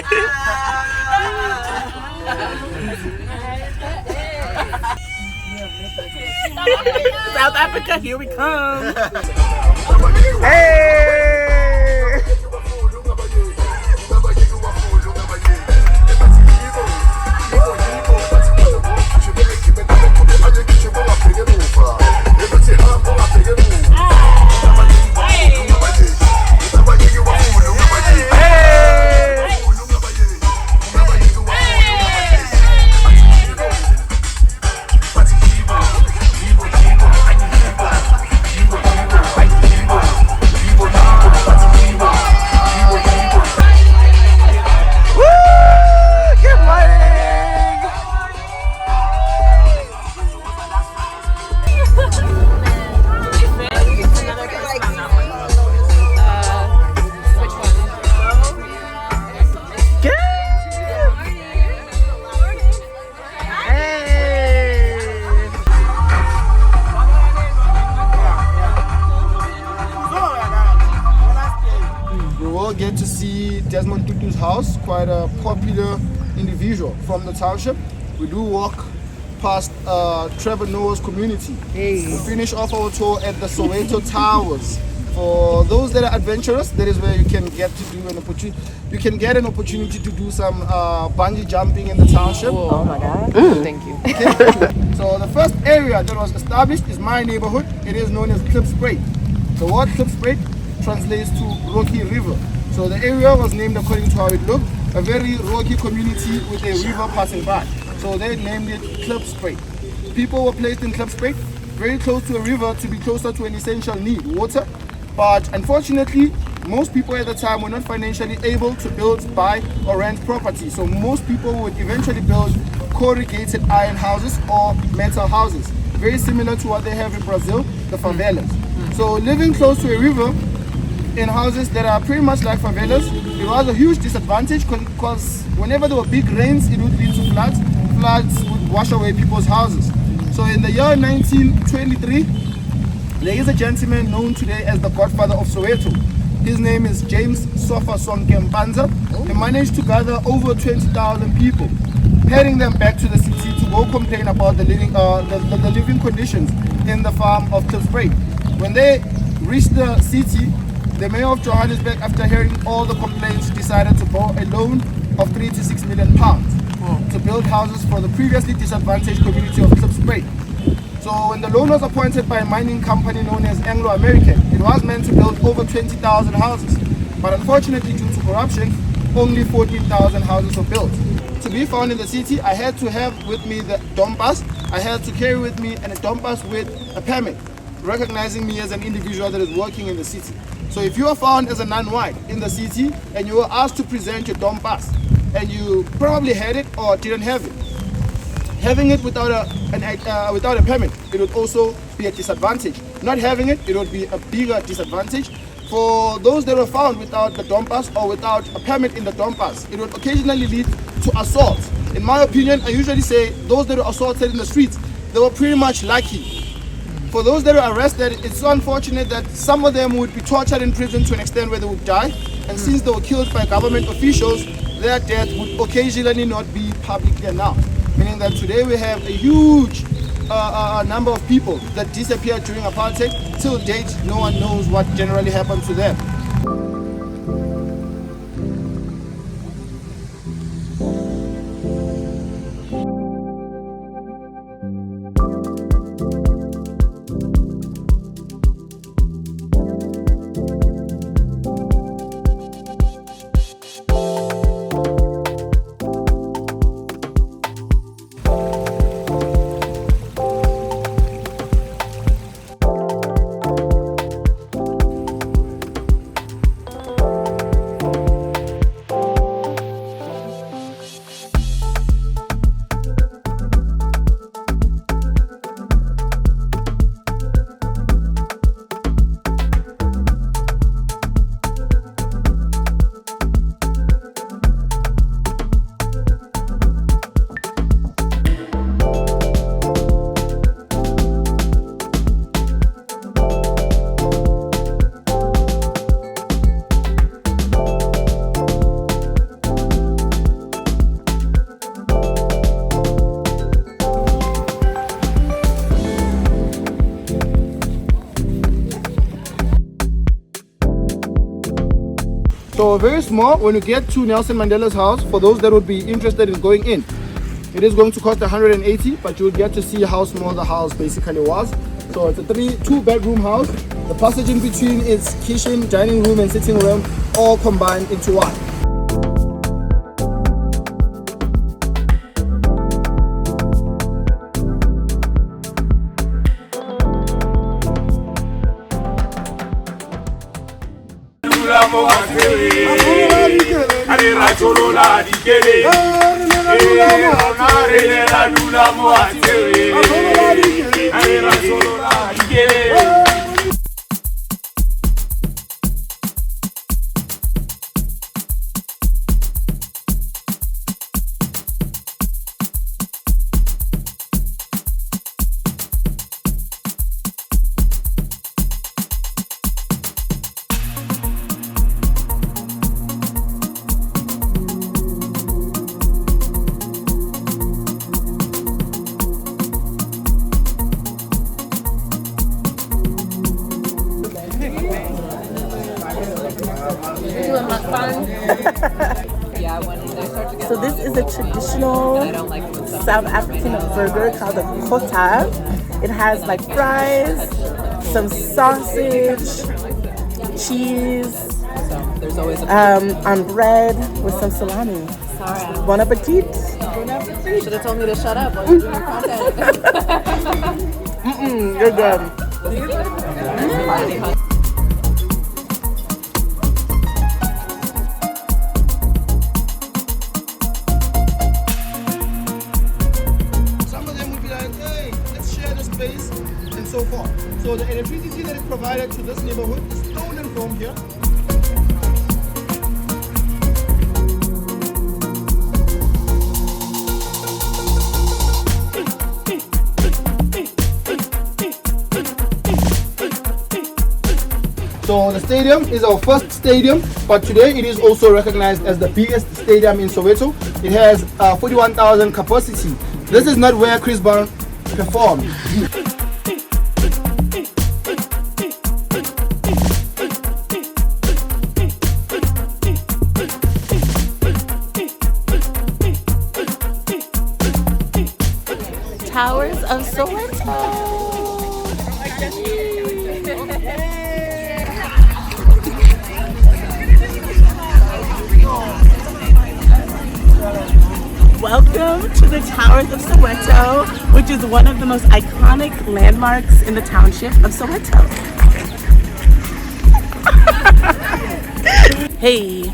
South Africa, here we come. Hey! Get to see Desmond Tutu's house, quite a popular individual from the township. We do walk past Trevor Noah's community. We finish off our tour at the Soweto Towers. For those that are adventurous, that is where you can get to do an opportunity. You can get an opportunity to do some bungee jumping in the township. Oh my God! Thank you. Okay. So the first area that was established is my neighborhood. It is known as Klipspruit. The word Klipspruit translates to rocky river. So the area was named according to how it looked, a very rocky community with a river passing by. So they named it Klipspruit. People were placed in Klipspruit, very close to a river to be closer to an essential need, water. But unfortunately, most people at the time were not financially able to build, buy or rent property. So most people would eventually build corrugated iron houses or metal houses, very similar to what they have in Brazil, the favelas. So living close to a river in houses that are pretty much like favelas, it was a huge disadvantage because whenever there were big rains, it would lead to floods. Floods would wash away people's houses. So in the year 1923, there is a gentleman known today as the godfather of Soweto. His name is James Sofa Sonkempanza. He managed to gather over 20,000 people, heading them back to the city to go complain about the living conditions in the farm of Klipspruit. When they reached the city, the mayor of Johannesburg, after hearing all the complaints, decided to borrow a loan of 3 to 6 million pounds to build houses for the previously disadvantaged community of Klipspruit. So when the loan was appointed by a mining company known as Anglo American, it was meant to build over 20,000 houses. But unfortunately, due to corruption, only 14,000 houses were built. To be found in the city, I had to have with me the dompas. I had to carry with me a dompas with a permit, recognizing me as an individual that is working in the city. So if you are found as a non-white in the city and you were asked to present your dompas and you probably had it or didn't have it, having it without a permit, it would also be a disadvantage. Not having it, it would be a bigger disadvantage. For those that were found without the dompas or without a permit in the dompas, it would occasionally lead to assault. In my opinion, I usually say those that were assaulted in the streets, they were pretty much lucky. For those that were arrested, it's so unfortunate that some of them would be tortured in prison to an extent where they would die. And since they were killed by government officials, their death would occasionally not be publicly announced. Meaning that today we have a huge number of people that disappeared during apartheid. Till date, no one knows what generally happened to them. So very small. When you get to Nelson Mandela's house, for those that would be interested in going in, it is going to cost 180, but you would get to see how small the house basically was. So it's a two-bedroom house. The passage in between is kitchen, dining room, and sitting room, all combined into one. So this is a traditional South African burger called a kota. It has like fries, some sausage, cheese, on bread with some salami. Bon appetit. Should have told me to shut up while you're doing your content. You're good. And so forth. So the electricity that is provided to this neighborhood is stolen from here. So the stadium is our first stadium, but today it is also recognized as the biggest stadium in Soweto. It has 41,000 capacity. This is not where Chris Brown performed. Towers of Soweto. Welcome to the Towers of Soweto, which is one of the most iconic landmarks in the township of Soweto. Hey.